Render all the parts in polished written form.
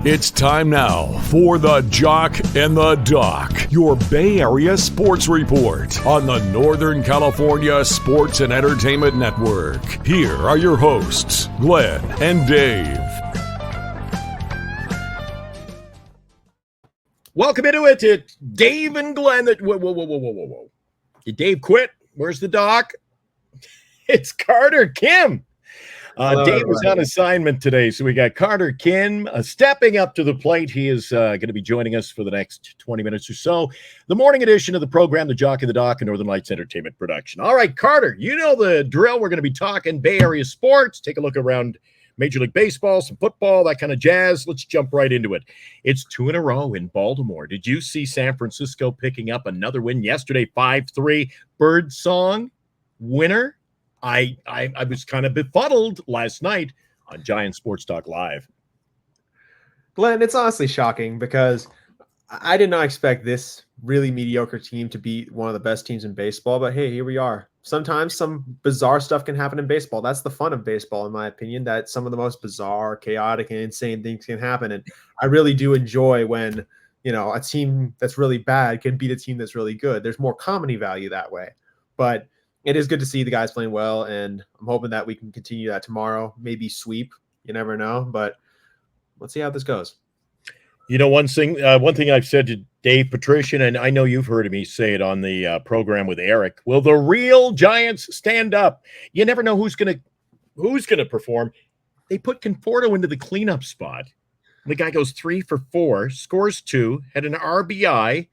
It's time now for the Jock and the Doc, your Bay Area sports report on the Northern California Sports and Entertainment Network. Here are your hosts, Glenn and Dave. Welcome into it. It's Dave and Glenn. Whoa. Did Dave quit? Where's the Doc? It's Carter Kim. Dave was on assignment today, so we got Carter Kim stepping up to the plate. He is going to be joining us for the next 20 minutes or so. The morning edition of the program, the Jock and the Doc, and Northern Lights Entertainment Production. All right, Carter, you know the drill. We're going to be talking Bay Area sports, take a look around Major League Baseball, some football, that kind of jazz. Let's jump right into it. It's 2 in a row in Baltimore. Did you see San Francisco picking up another win yesterday, 5-3, Birdsong winner? I was kind of befuddled last night on Giant Sports Talk Live. Glenn, it's honestly shocking because I did not expect this really mediocre team to be one of the best teams in baseball, but hey, here we are. Sometimes some bizarre stuff can happen in baseball. That's the fun of baseball, in my opinion, that some of the most bizarre, chaotic, and insane things can happen. And I really do enjoy when, a team that's really bad can beat a team that's really good. There's more comedy value that way. But it is good to see the guys playing well, and I'm hoping that we can continue that tomorrow. Maybe sweep. You never know, but let's see how this goes. One thing I've said to Dave Patrician, and I know you've heard me say it on the program with Eric. Will the real Giants stand up? You never know who's gonna perform. They put Conforto into the cleanup spot. The guy goes 3 for 4, scores 2, had an RBI.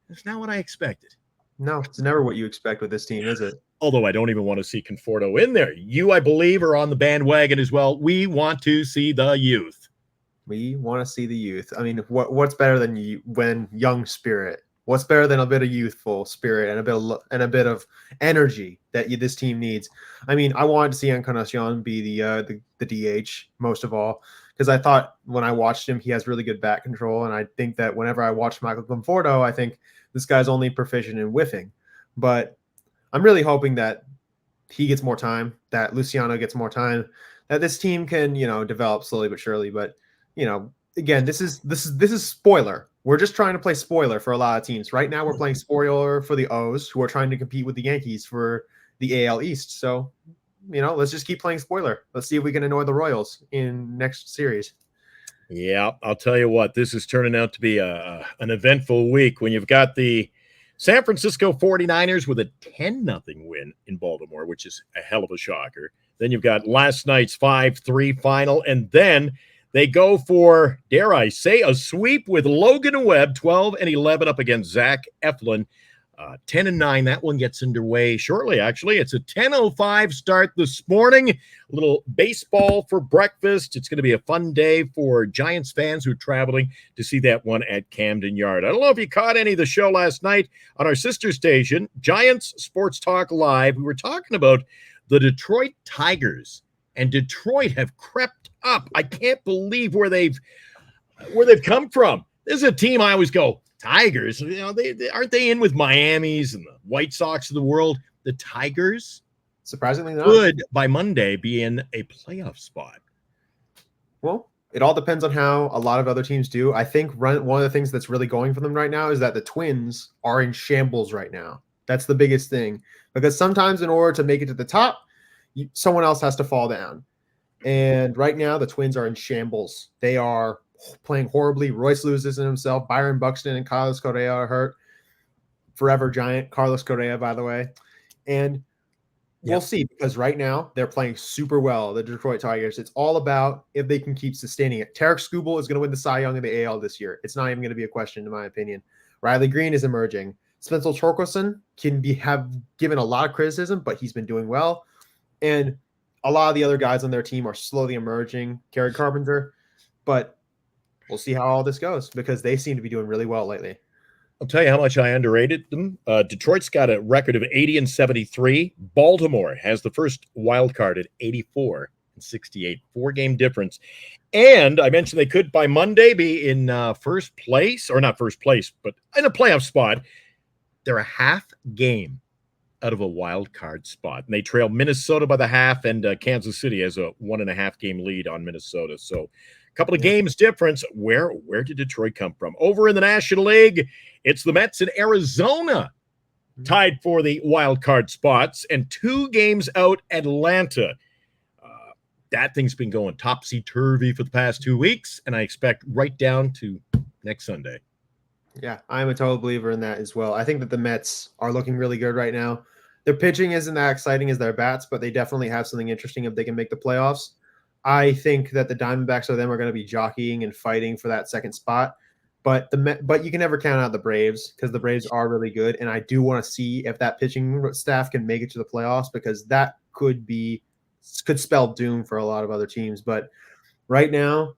That's not what I expected. No, it's never what you expect with this team, is it? Although I don't even want to see Conforto in there. You, I believe, are on the bandwagon as well. We want to see the youth. We want to see the youth. I mean, what's better than young spirit? What's better than a bit of youthful spirit and a bit of energy that this team needs? I mean, I wanted to see Encarnacion be the DH most of all, because I thought when I watched him, he has really good bat control, and I think that whenever I watch Michael Conforto, I think this guy's only proficient in whiffing. But I'm really hoping that he gets more time, that Luciano gets more time, that this team can, develop slowly but surely. But, again, this is spoiler. We're just trying to play spoiler for a lot of teams. Right now we're playing spoiler for the O's, who are trying to compete with the Yankees for the AL East. So, let's just keep playing spoiler. Let's see if we can annoy the Royals in next series. Yeah, I'll tell you what, this is turning out to be an eventful week when you've got the San Francisco 49ers with a 10-0 win in Baltimore, which is a hell of a shocker. Then you've got last night's 5-3 final, and then they go for, dare I say, a sweep with Logan Webb, 12-11 up against Zach Eflin. 10-9, that one gets underway shortly, actually. It's a 10:05 start this morning. A little baseball for breakfast. It's going to be a fun day for Giants fans who are traveling to see that one at Camden Yard. I don't know if you caught any of the show last night on our sister station, Giants Sports Talk Live. We were talking about the Detroit Tigers, and Detroit have crept up. I can't believe where they've come from. This is a team I always go, Tigers, they aren't they in with Miami's and the White Sox of the world? The Tigers, surprisingly not, could by Monday be in a playoff spot. Well, it all depends on how a lot of other teams do. I think one of the things that's really going for them right now is that the Twins are in shambles right now. That's the biggest thing, because sometimes in order to make it to the top, someone else has to fall down. And right now the Twins are in shambles. They are playing horribly. Royce loses in himself. Byron Buxton and Carlos Correa are hurt. Forever Giant Carlos Correa, by the way. And we'll see, because right now they're playing super well, the Detroit Tigers. It's all about if they can keep sustaining it. Tarek Skubal is going to win the Cy Young in the AL this year. It's not even going to be a question, in my opinion. Riley Green is emerging. Spencer Torkelson have given a lot of criticism, but he's been doing well. And a lot of the other guys on their team are slowly emerging. Kerry Carpenter. But we'll see how all this goes, because they seem to be doing really well lately. I'll tell you how much I underrated them. Detroit's got a record of 80-73. Baltimore has the first wild card at 84-68, 4-game difference. And I mentioned they could by Monday be in first place, or not first place, but in a playoff spot. They're a half game out of a wild card spot. And they trail Minnesota by the half, and Kansas City has a 1.5 game lead on Minnesota. So couple of games difference. Where did Detroit come from? Over in the National League, it's the Mets in Arizona tied for the wild card spots, and 2 games out Atlanta. That thing's been going topsy-turvy for the past 2 weeks, and I expect right down to next Sunday. Yeah, I'm a total believer in that as well. I think that the Mets are looking really good right now. Their pitching isn't that exciting as their bats, but they definitely have something interesting if they can make the playoffs. I think that the Diamondbacks or them are going to be jockeying and fighting for that second spot. But you can never count out the Braves because the Braves are really good, and I do want to see if that pitching staff can make it to the playoffs because that could spell doom for a lot of other teams. But right now,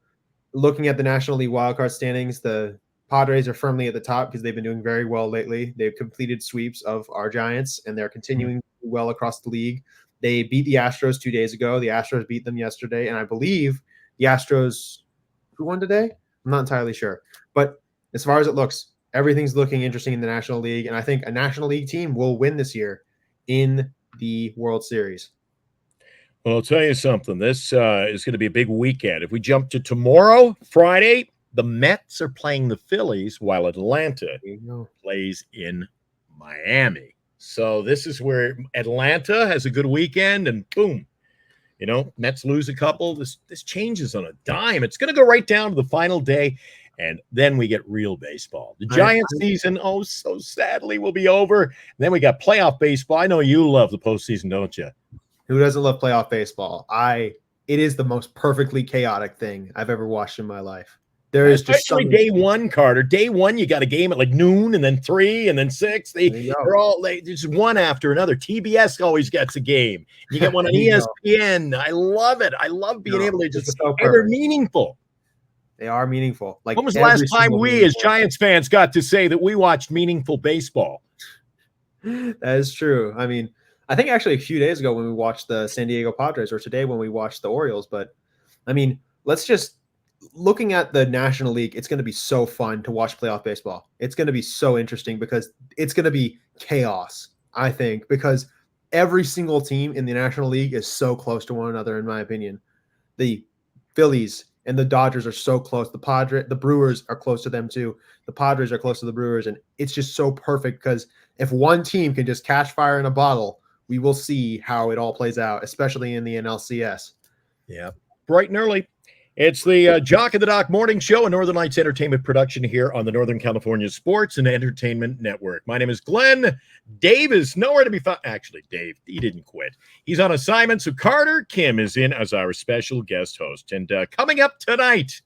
looking at the National League wildcard standings, the Padres are firmly at the top because they've been doing very well lately. They've completed sweeps of our Giants, and they're continuing to do well across the league. They beat the Astros 2 days ago. The Astros beat them yesterday, and I believe the Astros – who won today? I'm not entirely sure. But as far as it looks, everything's looking interesting in the National League, and I think a National League team will win this year in the World Series. Well, I'll tell you something. This is going to be a big weekend. If we jump to tomorrow, Friday, the Mets are playing the Phillies while Atlanta plays in Miami. So this is where Atlanta has a good weekend, and boom, Mets lose a couple. This changes on a dime. It's going to go right down to the final day, and then we get real baseball. The Giants season, so sadly, will be over. And then we got playoff baseball. I know you love the postseason, don't you? Who doesn't love playoff baseball? It is the most perfectly chaotic thing I've ever watched in my life. There is especially day one, Carter. Day one, you got a game at like noon, and then 3, and then 6. They're all just one after another. TBS always gets a game. You get one on ESPN. I love it. I love being able to just. And they're meaningful. They are meaningful. Like, when was the last time we, as Giants fans, got to say that we watched meaningful baseball? That is true. I mean, I think actually a few days ago when we watched the San Diego Padres, or today when we watched the Orioles. But I mean, looking at the National League, it's going to be so fun to watch playoff baseball. It's going to be so interesting because it's going to be chaos, I think, because every single team in the National League is so close to one another, in my opinion. The Phillies and the Dodgers are so close. The Brewers are close to them too. The Padres are close to the Brewers, and it's just so perfect because if one team can just catch fire in a bottle, we will see how it all plays out, especially in the NLCS. Yeah, bright and early. It's the Jock and The Doc morning show, a Northern Lights Entertainment production here on the Northern California Sports and Entertainment Network. My name is Glenn. Dave is nowhere to be found. Actually, Dave, he didn't quit. He's on assignment, so Carter Kim is in as our special guest host. And coming up tonight,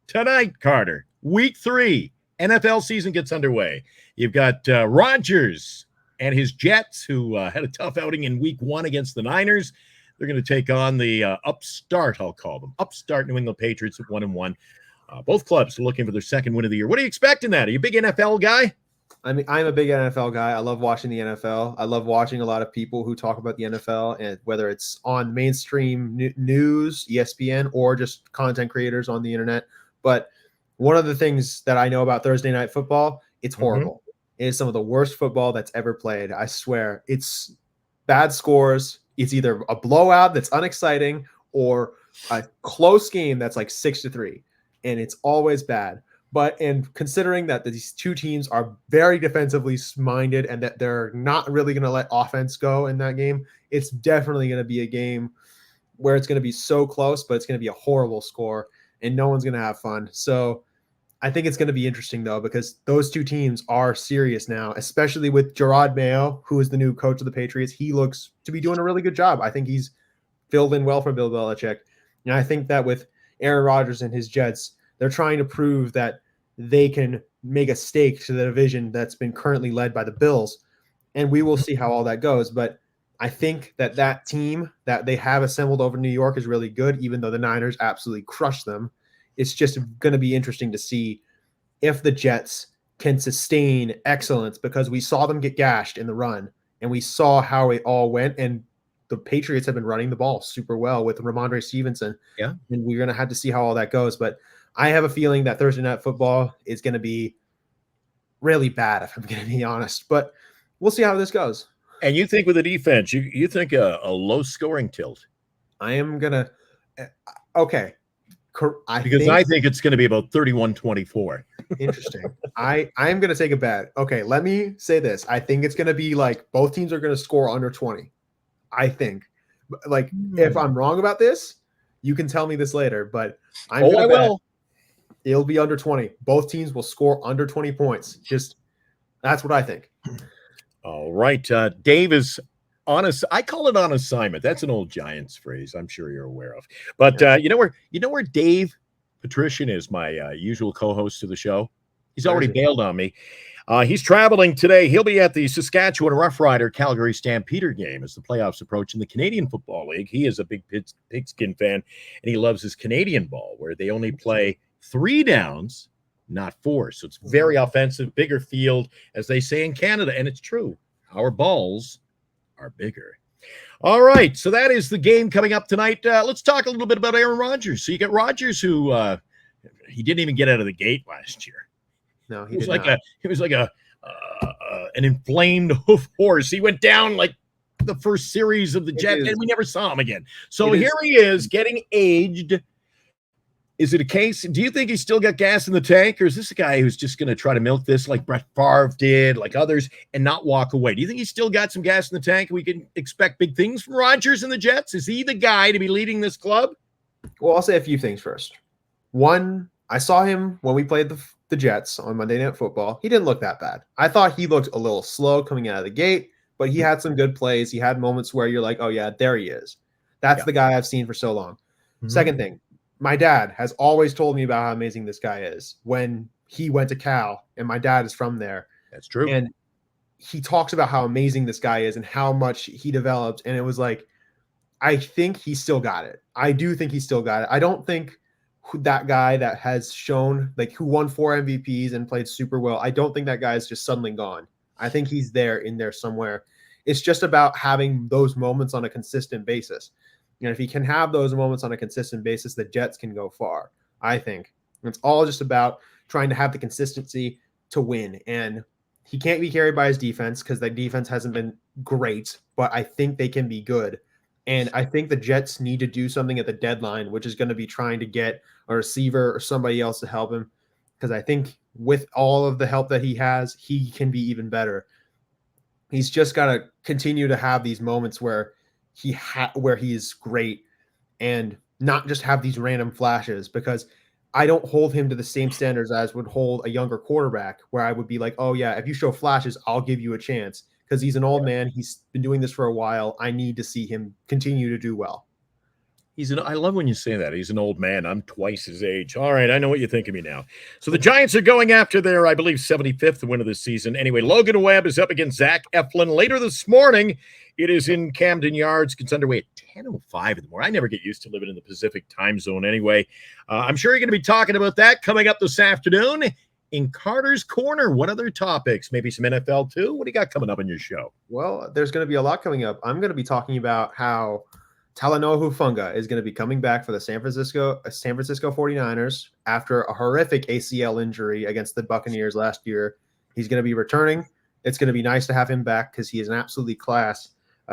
Carter, week 3, NFL season gets underway. You've got Rodgers and his Jets, who had a tough outing in week 1 against the Niners. They're going to take on the upstart, I'll call them, upstart New England Patriots at 1-1. Both clubs are looking for their second win of the year. What are you expecting that? Are you a big NFL guy? I mean, I'm a big NFL guy. I love watching the NFL. I love watching a lot of people who talk about the NFL, and whether it's on mainstream news, ESPN, or just content creators on the internet. But one of the things that I know about Thursday Night Football, it's horrible. It is some of the worst football that's ever played. I swear. It's bad scores. It's either a blowout that's unexciting or a close game that's like 6-3, and it's always bad. And considering that these two teams are very defensively minded and that they're not really going to let offense go in that game, it's definitely going to be a game where it's going to be so close, but it's going to be a horrible score and no one's going to have fun. So I think it's going to be interesting, though, because those two teams are serious now, especially with Gerard Mayo, who is the new coach of the Patriots. He looks to be doing a really good job. I think he's filled in well for Bill Belichick. And I think that with Aaron Rodgers and his Jets, they're trying to prove that they can make a stake to the division that's been currently led by the Bills. And we will see how all that goes. But I think that team that they have assembled over New York is really good, even though the Niners absolutely crushed them. It's just going to be interesting to see if the Jets can sustain excellence, because we saw them get gashed in the run and we saw how it all went. And the Patriots have been running the ball super well with Ramondre Stevenson. Yeah. And we're going to have to see how all that goes. But I have a feeling that Thursday Night Football is going to be really bad, if I'm going to be honest. But we'll see how this goes. And you think with the defense, you think a low-scoring tilt? I am going to – okay. I think it's going to be about 31-24. Interesting. I am going to take a bet. Okay, let me say this. I think it's going to be like both teams are going to score under 20. I think. Like, if I'm wrong about this, you can tell me this later, but I'm going to bet will. It'll be under 20. Both teams will score under 20 points. Just that's what I think. All right. Dave is I call it on assignment. That's an old Giants phrase. I'm sure you're aware of. But you know where Dave Patrician is, my usual co-host of the show. He's already bailed on me. He's traveling today. He'll be at the Saskatchewan Roughrider Calgary Stampeder game as the playoffs approach in the Canadian Football League. He is a big pigskin fan, and he loves his Canadian ball, where they only play 3 downs, not 4. So it's very offensive, bigger field, as they say in Canada. And it's true. Our balls are bigger. All right. So that is the game coming up tonight. Let's talk a little bit about Aaron Rodgers. So you get Rodgers, who he didn't even get out of the gate last year. No, he was like an inflamed hoof horse. He went down like the first series of the Jets, and we never saw him again. So here he is getting aged. Is it a case? Do you think he's still got gas in the tank, or is this a guy who's just going to try to milk this like Brett Favre did, like others, and not walk away? Do you think he's still got some gas in the tank, and we can expect big things from Rodgers and the Jets? Is he the guy to be leading this club? Well, I'll say a few things first. One, I saw him when we played the Jets on Monday Night Football. He didn't look that bad. I thought he looked a little slow coming out of the gate, but he had some good plays. He had moments where you're like, oh, yeah, there he is. That's the guy I've seen for so long. Second thing, my dad has always told me about how amazing this guy is when he went to Cal, and my dad is from there. That's true. And he talks about how amazing this guy is and how much he developed. And it was like, I think he still got it. I do think he still got it. I don't think that guy that has shown, like, who won 4 MVPs and played super well, I don't think that guy is just suddenly gone. I think he's in there somewhere. It's just about having those moments on a consistent basis. And if he can have those moments on a consistent basis, the Jets can go far, I think. It's all just about trying to have the consistency to win. And he can't be carried by his defense because the defense hasn't been great, but I think they can be good. And I think the Jets need to do something at the deadline, which is going to be trying to get a receiver or somebody else to help him. Because I think with all of the help that he has, he can be even better. He's just got to continue to have these moments where where he is great and not just have these random flashes, because I don't hold him to the same standards as would hold a younger quarterback, where I would be like, oh yeah, if you show flashes, I'll give you a chance, because he's an old man. He's been doing this for a while. I need to see him continue to do well. I love when you say that. He's an old man. I'm twice his age. All right, I know what you think of me now. So the Giants are going after their, I believe, 75th win of the season. Anyway, Logan Webb is up against Zach Eflin later this morning. It is in Camden Yards. It's underway at 10:05 in the morning. I never get used to living in the Pacific time zone anyway. I'm sure you're going to be talking about that coming up this afternoon in Carter's Corner. What other topics? Maybe some NFL too? What do you got coming up on your show? Well, there's going to be a lot coming up. I'm going to be talking about how Talanoa Hufanga is going to be coming back for the San Francisco 49ers after a horrific ACL injury against the Buccaneers last year. He's going to be returning. It's going to be nice to have him back because he is an absolutely class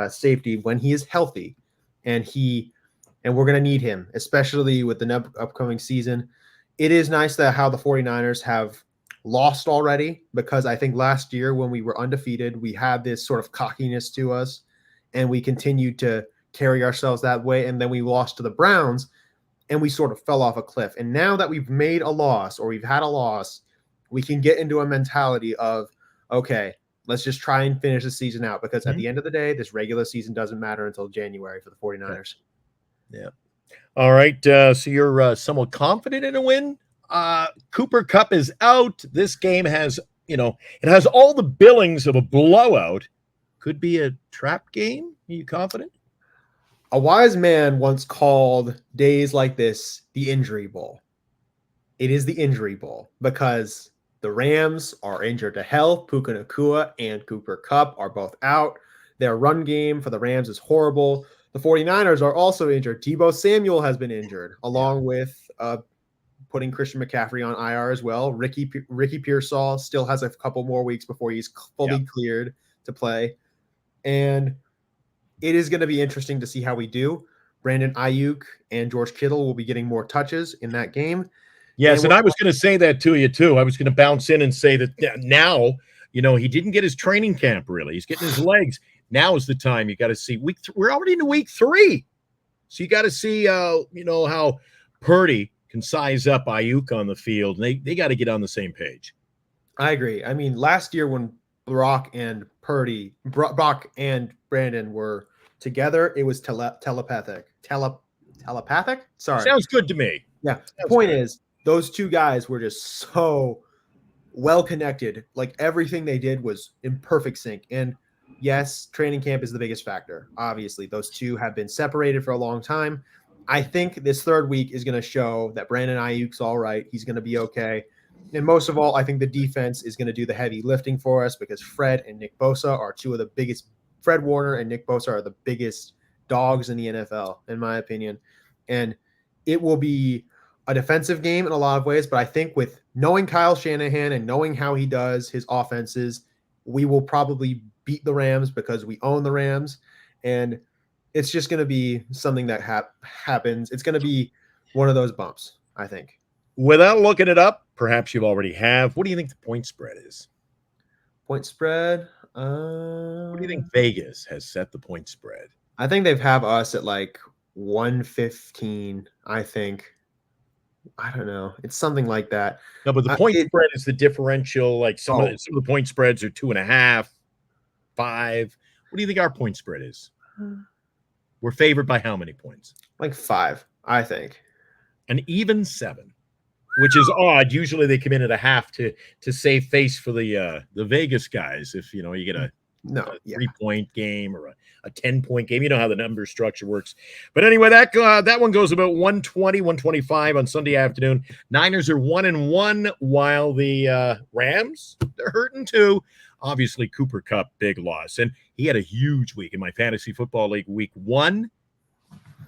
safety when he is healthy, and we're going to need him, especially with the upcoming season. It is nice that how the 49ers have lost already, because I think last year when we were undefeated, we had this sort of cockiness to us, and we continued to carry ourselves that way. And then we lost to the Browns and we sort of fell off a cliff. And now that we've made a loss, or we've had a loss, we can get into a mentality of, okay, let's just try and finish the season out, because at the end of the day, this regular season doesn't matter until January for the 49ers. Yeah. All right. So you're somewhat confident in a win. Cooper Kupp is out. This game has, it has all the billings of a blowout. Could be a trap game. Are you confident? A wise man once called days like this the injury bowl. It is the injury bowl because the Rams are injured to hell. Puka Nacua and Cooper Kupp are both out. Their run game for the Rams is horrible. The 49ers are also injured. Deebo Samuel has been injured, along with putting Christian McCaffrey on IR as well. Ricky Pearsall still has a couple more weeks before he's fully cleared to play. And it is going to be interesting to see how we do. Brandon Ayuk and George Kittle will be getting more touches in that game. Yes, and I was going to say that to you, too. I was going to bounce in and say that now, he didn't get his training camp, really. He's getting his legs. Now is the time. You got to see. We're already into week 3. So you got to see, how Purdy can size up Ayuk on the field. They got to get on the same page. I agree. I mean, last year when Brock and Brandon were together, it was telepathic. Telepathic? Sorry. Sounds good to me. Yeah. The point is, those two guys were just so well connected. Like everything they did was in perfect sync. And yes, training camp is the biggest factor. Obviously, those two have been separated for a long time. I think this third week is going to show that Brandon Ayuk's all right. He's going to be okay. And most of all, I think the defense is going to do the heavy lifting for us because Fred and Nick Bosa are two of the biggest. Fred Warner and Nick Bosa are the biggest dogs in the NFL, in my opinion. And it will be a defensive game in a lot of ways, but I think with knowing Kyle Shanahan and knowing how he does his offenses, we will probably beat the Rams because we own the Rams. And it's just going to be something that happens. It's going to be one of those bumps, I think. Without looking it up, perhaps you already have. What do you think the point spread is? Point spread? What do you think Vegas has set the point spread? I think they've have us at like 115, I think. I don't know. It's something like that. No, but the point spread is the differential. Like some of the point spreads are 2.5, 5. What do you think our point spread is? We're favored by how many points? Like 5, I think. An even 7, which is odd. Usually they come in at a half to save face for the Vegas guys. If you get a 3-point game or a 10-point game, you know how the number structure works. But anyway, that one goes about 120, 125 on Sunday afternoon. Niners are 1-1, while the Rams, they're hurting too. Obviously, Cooper Kupp, big loss. And he had a huge week in my fantasy football league. Week 1,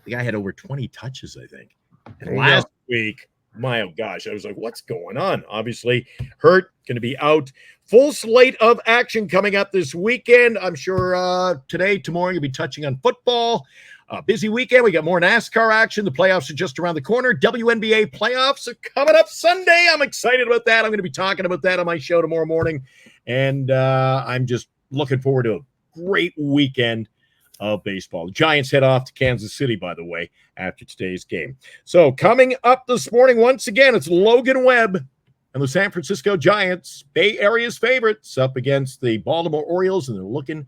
the guy had over 20 touches, I think. And last week, my oh gosh, I was like, what's going on? Obviously, hurt, going to be out. Full slate of action coming up this weekend. I'm sure today, tomorrow, you'll be touching on football. Busy weekend. We got more NASCAR action. The playoffs are just around the corner. WNBA playoffs are coming up Sunday. I'm excited about that. I'm going to be talking about that on my show tomorrow morning. And I'm just looking forward to a great weekend of baseball. The Giants head off to Kansas City, by the way, after today's game. So coming up this morning, once again, it's Logan Webb and the San Francisco Giants, Bay Area's favorites, up against the Baltimore Orioles, and they're looking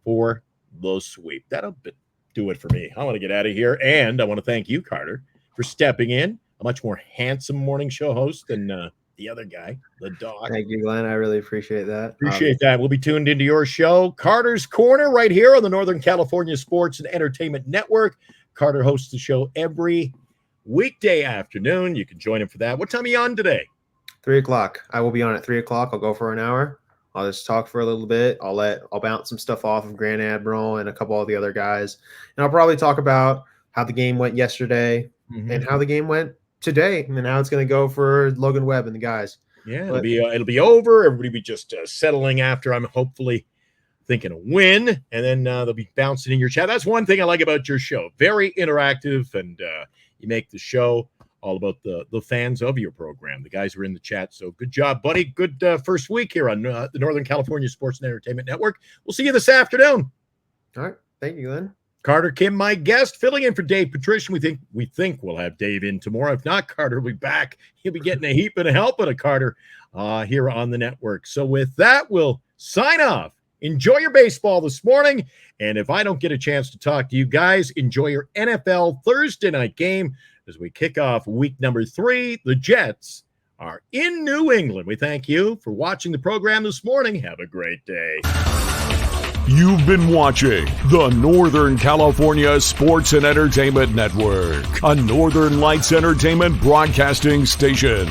for the sweep. That'll do it for me. I want to get out of here, and I want to thank you, Carter, for stepping in. A much more handsome morning show host than the other guy, the Doc. Thank you, Glenn. I really appreciate that. Appreciate that. We'll be tuned into your show, Carter's Corner, right here on the Northern California Sports and Entertainment Network. Carter hosts the show every weekday afternoon. You can join him for that. What time are you on today? 3 o'clock. I will be on at 3 o'clock. I'll go for an hour. I'll just talk for a little bit. I'll bounce some stuff off of Grand Admiral and a couple of the other guys. And I'll probably talk about how the game went yesterday and how the game went today, and then how it's going to go for Logan Webb and the guys. Yeah, it'll be over. Everybody be just settling after. I'm hopefully thinking a win, and then they'll be bouncing in your chat. That's one thing I like about your show. Very interactive, and you make the show all about the fans of your program. The guys are in the chat, so good job, buddy. Good first week here on the Northern California Sports and Entertainment Network. We'll see you this afternoon. All right. Thank you, Glenn. Carter Kim, my guest, filling in for Dave Patrician. We think we'll have Dave in tomorrow. If not, Carter will be back. He'll be getting a heap and a help of Carter here on the network. So with that, we'll sign off. Enjoy your baseball this morning. And if I don't get a chance to talk to you guys, enjoy your NFL Thursday night game as we kick off week number 3. The Jets are in New England. We thank you for watching the program this morning. Have a great day. You've been watching the Northern California Sports and Entertainment Network, a Northern Lights Entertainment broadcasting station.